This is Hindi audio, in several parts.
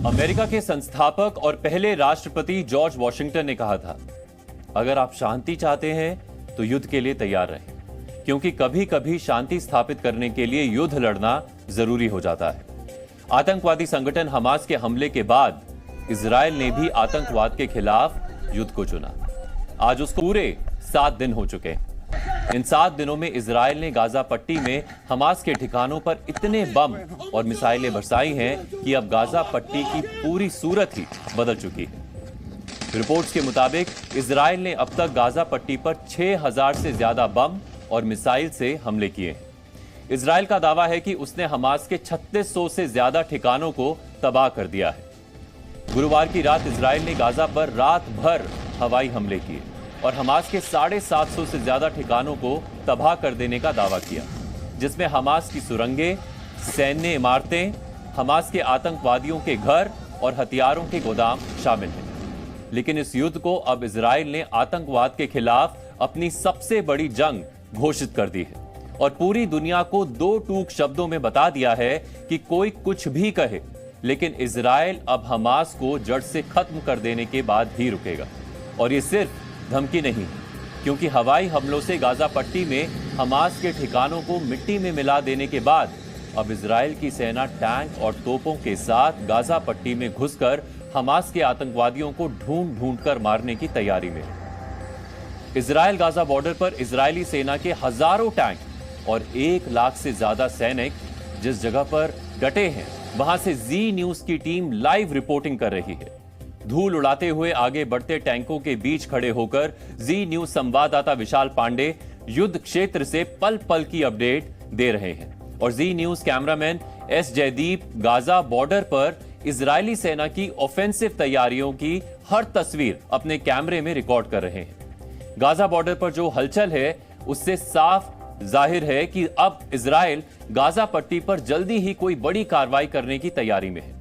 अमेरिका के संस्थापक और पहले राष्ट्रपति जॉर्ज वॉशिंगटन ने कहा था, अगर आप शांति चाहते हैं तो युद्ध के लिए तैयार रहें, क्योंकि कभी कभी शांति स्थापित करने के लिए युद्ध लड़ना जरूरी हो जाता है। आतंकवादी संगठन हमास के हमले के बाद इजरायल ने भी आतंकवाद के खिलाफ युद्ध को चुना। आज उसको पूरे 7 दिन हो चुके हैं। इन 7 दिनों में इजरायल ने गाजा पट्टी में हमास के ठिकानों पर इतने बम और मिसाइलें बरसाई हैं कि अब गाजा पट्टी की पूरी सूरत ही बदल चुकी है। रिपोर्ट्स के मुताबिक इजरायल ने अब तक गाजा पट्टी पर 6000 से ज्यादा बम और मिसाइल से हमले किए हैं। इजरायल का दावा है कि उसने हमास के 3600 से ज्यादा ठिकानों को तबाह कर दिया है। गुरुवार की रात इजरायल ने गाजा पर रात भर हवाई हमले किए और हमास के 750 से ज्यादा ठिकानों को तबाह कर देने का दावा किया, जिसमें हमास की सुरंगें, सैन्य इमारतें, हमास के आतंकवादियों के घर और हथियारों के गोदाम शामिल हैं। लेकिन इस युद्ध को अब इजरायल ने आतंकवाद के खिलाफ अपनी सबसे बड़ी जंग घोषित कर दी है और पूरी दुनिया को 2 टूक शब्दों में बता दिया है कि कोई कुछ भी कहे, लेकिन इजरायल अब हमास को जड़ से खत्म कर देने के बाद ही रुकेगा। और ये सिर्फ धमकी नहीं, क्योंकि हवाई हमलों से गाजा पट्टी में हमास के ठिकानों को मिट्टी में मिला देने के बाद अब इजरायल की सेना टैंक और तोपों के साथ गाजा पट्टी में घुसकर हमास के आतंकवादियों को ढूंढ ढूंढ कर मारने की तैयारी में है। इजरायल गाजा बॉर्डर पर इजरायली सेना के हजारों टैंक और 1 लाख से ज्यादा सैनिक जिस जगह पर डटे हैं, वहां से जी न्यूज की टीम लाइव रिपोर्टिंग कर रही है। धूल उड़ाते हुए आगे बढ़ते टैंकों के बीच खड़े होकर जी न्यूज संवाददाता विशाल पांडे युद्ध क्षेत्र से पल पल की अपडेट दे रहे हैं और Zee News cameraman S Jaydeep Gaza border पर इजरायली सेना की ऑफेंसिव तैयारियों की हर तस्वीर अपने कैमरे में रिकॉर्ड कर रहे हैं। गाजा बॉर्डर पर जो हलचल है उससे साफ जाहिर है कि अब इजरायल गाजा पट्टी पर जल्दी ही कोई बड़ी कार्रवाई करने की तैयारी में है,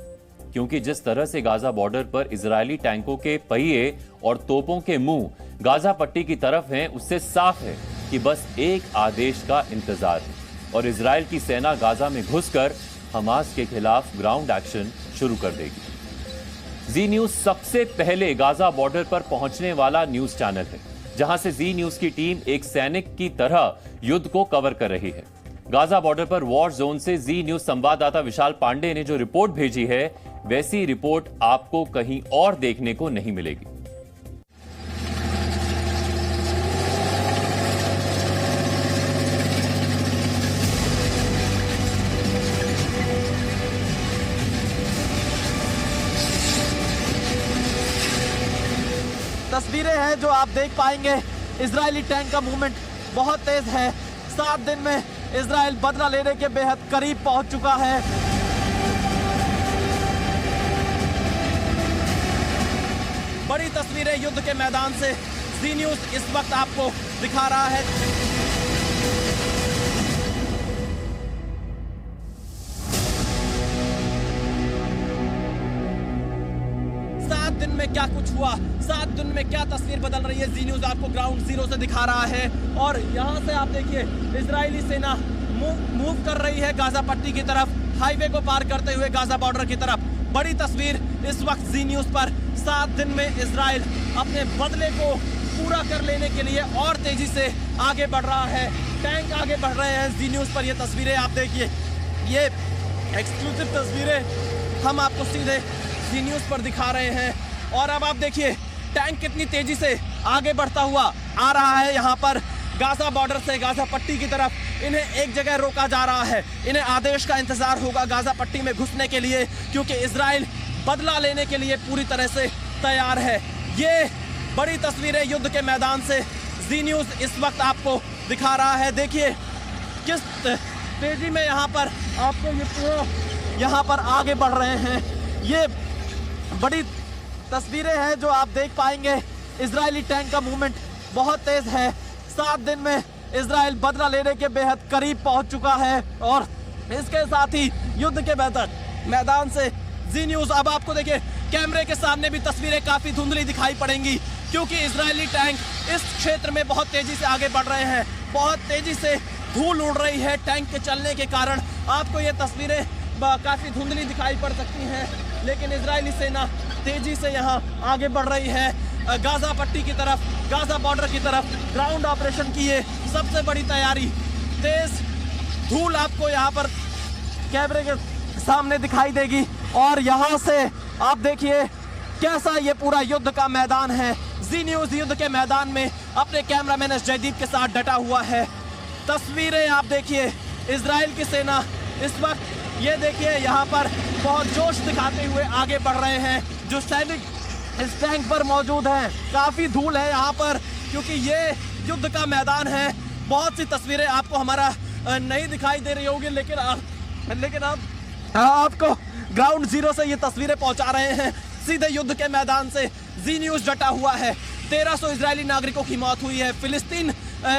क्योंकि जिस तरह से गाजा बॉर्डर पर इजरायली टैंकों के पहिए और तोपों के मुंह गाजा पट्टी की तरफ हैं, उससे साफ है कि बस एक आदेश का इंतजार है और इजरायल की सेना गाजा में घुसकर हमास के खिलाफ ग्राउंड एक्शन शुरू कर देगी। जी न्यूज सबसे पहले गाजा बॉर्डर पर पहुंचने वाला न्यूज चैनल है, जहां से जी न्यूज की टीम एक सैनिक की तरह युद्ध को कवर कर रही है। गाजा बॉर्डर पर वॉर जोन से जी न्यूज संवाददाता विशाल पांडे ने जो रिपोर्ट भेजी है, वैसी रिपोर्ट आपको कहीं और देखने को नहीं मिलेगी। तस्वीरें हैं जो आप देख पाएंगे। इजरायली टैंक का मूवमेंट बहुत तेज है। 7 दिन में इजरायल बदला लेने के बेहद करीब पहुंच चुका है। बड़ी तस्वीरें युद्ध के मैदान से जी न्यूज इस वक्त आपको दिखा रहा है। दिन में क्या कुछ हुआ, 7 दिन में क्या तस्वीर बदल रही है, जी न्यूज आपको ग्राउंड जीरो से दिखा रहा है। और यहां से आप देखिए इजरायली सेना मूव कर रही है गाजा पट्टी की तरफ, हाईवे को पार करते हुए गाजा बॉर्डर की तरफ। बड़ी तस्वीर इस वक्त जी न्यूज पर। 7 दिन में इजरायल अपने बदले को पूरा कर लेने के लिए और तेजी से आगे बढ़ रहा है। टैंक आगे बढ़ रहे हैं। जी न्यूज पर ये तस्वीरें आप देखिए, ये एक्सक्लूसिव तस्वीरें हम आपको सीधे जी न्यूज पर दिखा रहे हैं। और अब आप देखिए टैंक कितनी तेजी से आगे बढ़ता हुआ आ रहा है। यहाँ पर गाजा बॉर्डर से गाजा पट्टी की तरफ इन्हें एक जगह रोका जा रहा है। इन्हें आदेश का इंतजार होगा गाजा पट्टी में घुसने के लिए, क्योंकि इजरायल बदला लेने के लिए पूरी तरह से तैयार है। ये बड़ी तस्वीरें युद्ध के मैदान से जी न्यूज इस वक्त आपको दिखा रहा है। देखिए किस तेजी में यहाँ पर आपको ये पूरा यहाँ पर आगे बढ़ रहे हैं। ये बड़ी तस्वीरें हैं जो आप देख पाएंगे। इजरायली टैंक का मूवमेंट बहुत तेज है। 7 दिन में इजरायल बदला लेने के बेहद करीब पहुंच चुका है और इसके साथ ही युद्ध के मैदान से जी न्यूज अब आपको देखिए कैमरे के सामने भी तस्वीरें काफी धुंधली दिखाई पड़ेंगी, क्योंकि इजरायली टैंक इस क्षेत्र में बहुत तेजी से आगे बढ़ रहे हैं। बहुत तेजी से धूल उड़ रही है टैंक के चलने के कारण। आपको ये तस्वीरें काफी धुंधली दिखाई पड़ सकती हैं। लेकिन इजरायली सेना तेजी से यहाँ आगे बढ़ रही है गाजा पट्टी की तरफ, गाजा बॉर्डर की तरफ। ग्राउंड ऑपरेशन की ये सबसे बड़ी तैयारी। तेज धूल आपको यहाँ पर कैमरे के सामने दिखाई देगी और यहाँ से आप देखिए कैसा ये पूरा युद्ध का मैदान है। जी न्यूज युद्ध के मैदान में अपने कैमरामैन जयदीप के साथ डटा हुआ है। तस्वीरें आप देखिए, इजराइल की सेना इस वक्त ये देखिए यहाँ पर बहुत जोश दिखाते हुए आगे बढ़ रहे हैं। जो सैनिक इस टैंक पर मौजूद हैं, काफी धूल है यहाँ पर क्योंकि ये युद्ध का मैदान है। बहुत सी तस्वीरें आपको हमारा नहीं दिखाई दे रही होगी, लेकिन आपको ग्राउंड जीरो से ये तस्वीरें पहुंचा रहे हैं, सीधे युद्ध के मैदान से। जी न्यूज डटा हुआ है। 1300 इजरायली नागरिकों की मौत हुई है। फिलिस्तीन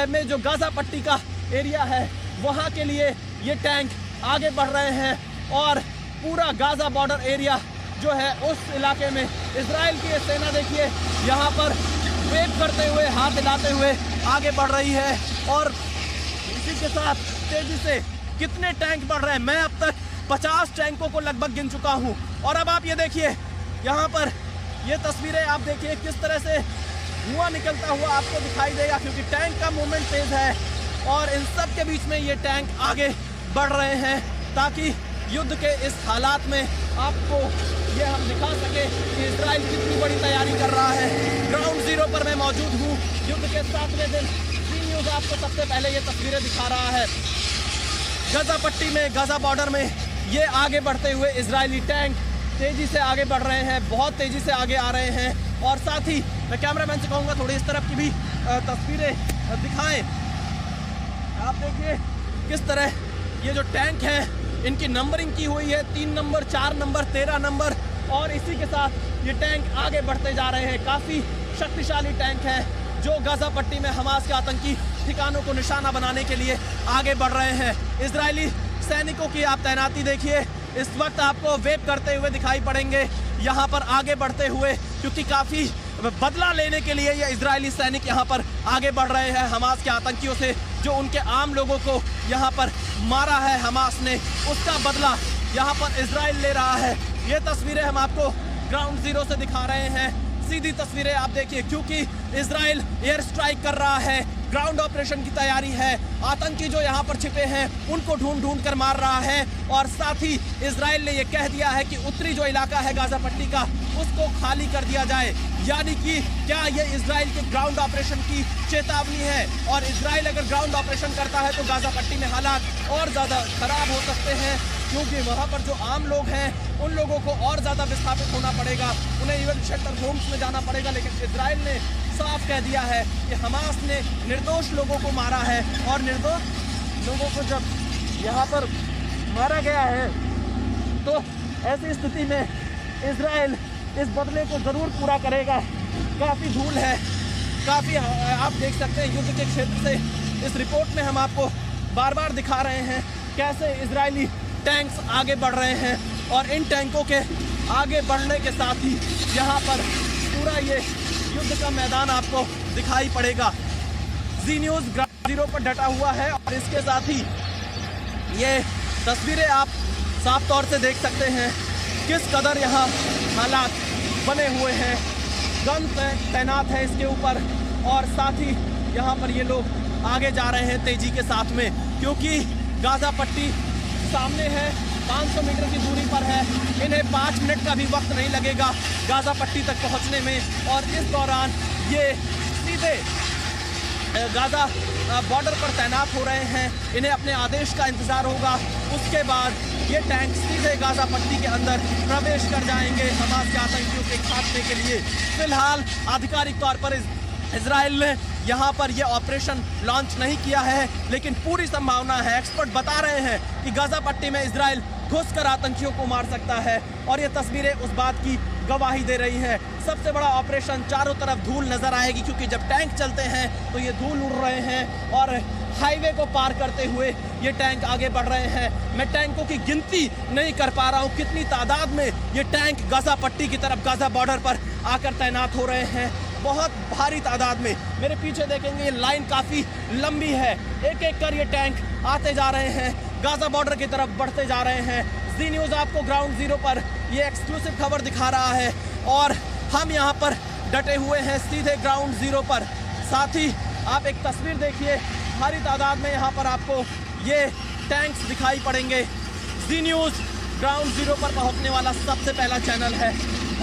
में जो गाजा पट्टी का एरिया है वहां के लिए ये टैंक आगे बढ़ रहे हैं और पूरा गाजा बॉर्डर एरिया जो है उस इलाके में इजराइल की ये सेना देखिए यहाँ पर वेव करते हुए, हाथ हिलाते हुए आगे बढ़ रही है। और इसी के साथ तेजी से कितने टैंक बढ़ रहे हैं, मैं अब तक 50 टैंकों को लगभग गिन चुका हूँ। और अब आप ये देखिए यहाँ पर ये तस्वीरें आप देखिए किस तरह से धुआं निकलता हुआ आपको दिखाई देगा क्योंकि टैंक का मूवमेंट तेज है और इन सब के बीच में ये टैंक आगे बढ़ रहे हैं ताकि युद्ध के इस हालात में आपको ये हम दिखा सके कि इजराइल कितनी बड़ी तैयारी कर रहा है। ग्राउंड जीरो पर मैं मौजूद हूँ। युद्ध के 7वें दिन जी न्यूज आपको सबसे पहले ये तस्वीरें दिखा रहा है। गाजा पट्टी में, गाजा बॉर्डर में ये आगे बढ़ते हुए इजरायली टैंक तेजी से आगे बढ़ रहे हैं, बहुत तेजी से आगे आ रहे हैं। और साथ ही मैं कैमरामैन से कहूँगा थोड़ी इस तरफ की भी तस्वीरें दिखाएं। आप देखिए किस तरह ये जो टैंक है इनकी नंबरिंग की हुई है, 3 नंबर, 4 नंबर, 13 नंबर। और इसी के साथ ये टैंक आगे बढ़ते जा रहे हैं। काफ़ी शक्तिशाली टैंक है जो गाजा पट्टी में हमास के आतंकी ठिकानों को निशाना बनाने के लिए आगे बढ़ रहे हैं। इजरायली सैनिकों की आप तैनाती देखिए, इस वक्त आपको वेव करते हुए दिखाई पड़ेंगे यहाँ पर आगे बढ़ते हुए क्योंकि काफ़ी बदला लेने के लिए ये इजरायली सैनिक यहाँ पर आगे बढ़ रहे हैं हमास के आतंकियों से, जो उनके आम लोगों को यहाँ पर मारा है हमास ने, उसका बदला यहाँ पर इजराइल ले रहा है। ये तस्वीरें हम आपको ग्राउंड जीरो से दिखा रहे हैं, सीधी तस्वीरें आप देखिए क्योंकि इजराइल एयर स्ट्राइक कर रहा है, ग्राउंड ऑपरेशन की तैयारी है। आतंकी जो यहाँ पर छिपे हैं उनको ढूंढ कर मार रहा है और साथ ही इजराइल ने ये कह दिया है कि उत्तरी जो इलाका है गाजा पट्टी का उसको खाली कर दिया जाए। यानी कि क्या ये इजराइल के ग्राउंड ऑपरेशन की चेतावनी है और इजराइल अगर ग्राउंड ऑपरेशन करता है तो गाजा पट्टी में हालात और ज़्यादा खराब हो सकते हैं क्योंकि वहाँ पर जो आम लोग हैं उन लोगों को और ज़्यादा विस्थापित होना पड़ेगा, उन्हें इवन शेल्टर होम्स में जाना पड़ेगा। लेकिन इजराइल ने साफ कह दिया है कि हमास ने निर्दोष लोगों को मारा है और निर्दोष लोगों को जब यहाँ पर मारा गया है तो ऐसी स्थिति में इजराइल इस बदले को ज़रूर पूरा करेगा। काफ़ी धूल है, काफ़ी आप देख सकते हैं युद्ध के क्षेत्र से इस रिपोर्ट में हम आपको बार बार दिखा रहे हैं कैसे इजरायली टैंक्स आगे बढ़ रहे हैं और इन टैंकों के आगे बढ़ने के साथ ही यहाँ पर पूरा ये युद्ध का मैदान आपको दिखाई पड़ेगा। जी न्यूज़ ग्राउंड जीरो पर डटा हुआ है और इसके साथ ही ये तस्वीरें आप साफ तौर से देख सकते हैं किस कदर यहाँ हालात बने हुए हैं। गन तैनात है इसके ऊपर और साथ ही यहाँ पर ये लोग आगे जा रहे हैं तेजी के साथ में क्योंकि गाजा पट्टी सामने है, 500 मीटर की दूरी पर है। इन्हें 5 मिनट का भी वक्त नहीं लगेगा गाजा पट्टी तक पहुँचने में और इस दौरान ये सीधे गाजा बॉर्डर पर तैनात हो रहे हैं। इन्हें अपने आदेश का इंतज़ार होगा, उसके बाद ये टैंक सीधे गाजा पट्टी के अंदर प्रवेश कर जाएंगे हमास के आतंकियों के खात्मे के लिए। फिलहाल आधिकारिक तौर पर इजराइल ने यहाँ पर ये ऑपरेशन लॉन्च नहीं किया है लेकिन पूरी संभावना है, एक्सपर्ट बता रहे हैं कि गाजा पट्टी में इजराइल घुसकर आतंकियों को मार सकता है और ये तस्वीरें उस बात की गवाही दे रही हैं। सबसे बड़ा ऑपरेशन, चारों तरफ धूल नजर आएगी क्योंकि जब टैंक चलते हैं तो ये धूल उड़ रहे हैं और हाईवे को पार करते हुए ये टैंक आगे बढ़ रहे हैं। मैं टैंकों की गिनती नहीं कर पा रहा हूँ कितनी तादाद में ये टैंक गाजा पट्टी की तरफ गाजा बॉर्डर पर आकर तैनात हो रहे हैं, बहुत भारी तादाद में। मेरे पीछे देखेंगे ये लाइन काफ़ी लंबी है, एक एक कर ये टैंक आते जा रहे हैं, गाजा बॉर्डर की तरफ बढ़ते जा रहे हैं। जी न्यूज़ आपको ग्राउंड जीरो पर ये एक्सक्लूसिव खबर दिखा रहा है और हम यहाँ पर डटे हुए हैं सीधे ग्राउंड जीरो पर। साथ ही आप एक तस्वीर देखिए, भारी तादाद में यहाँ पर आपको ये टैंक्स दिखाई पड़ेंगे। जी न्यूज़ ग्राउंड जीरो पर पहुँचने वाला सबसे पहला चैनल है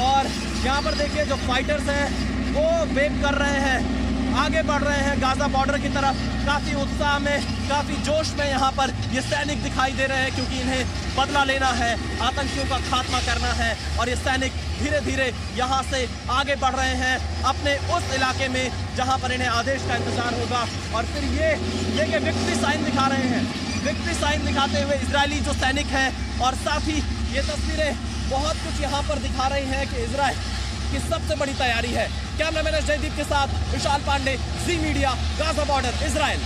और यहाँ पर देखिए जो फाइटर्स हैं वो वेट कर रहे हैं, आगे बढ़ रहे हैं गाजा बॉर्डर की तरफ। काफ़ी उत्साह में, काफ़ी जोश में यहाँ पर ये सैनिक दिखाई दे रहे हैं क्योंकि इन्हें बदला लेना है, आतंकियों का खात्मा करना है और ये सैनिक धीरे धीरे यहाँ से आगे बढ़ रहे हैं अपने उस इलाके में जहाँ पर इन्हें आदेश का इंतजार होगा। और फिर ये विक्ट्री साइन दिखा रहे हैं, विक्ट्री साइन दिखाते हुए इजरायली जो सैनिक हैं। और साथ ही ये तस्वीरें बहुत कुछ यहाँ पर दिखा रही हैं कि इजराइल की सबसे बड़ी तैयारी है। कैमरामैन जयदीप के साथ विशाल पांडे, जी मीडिया, गाजा बॉर्डर, इजराइल।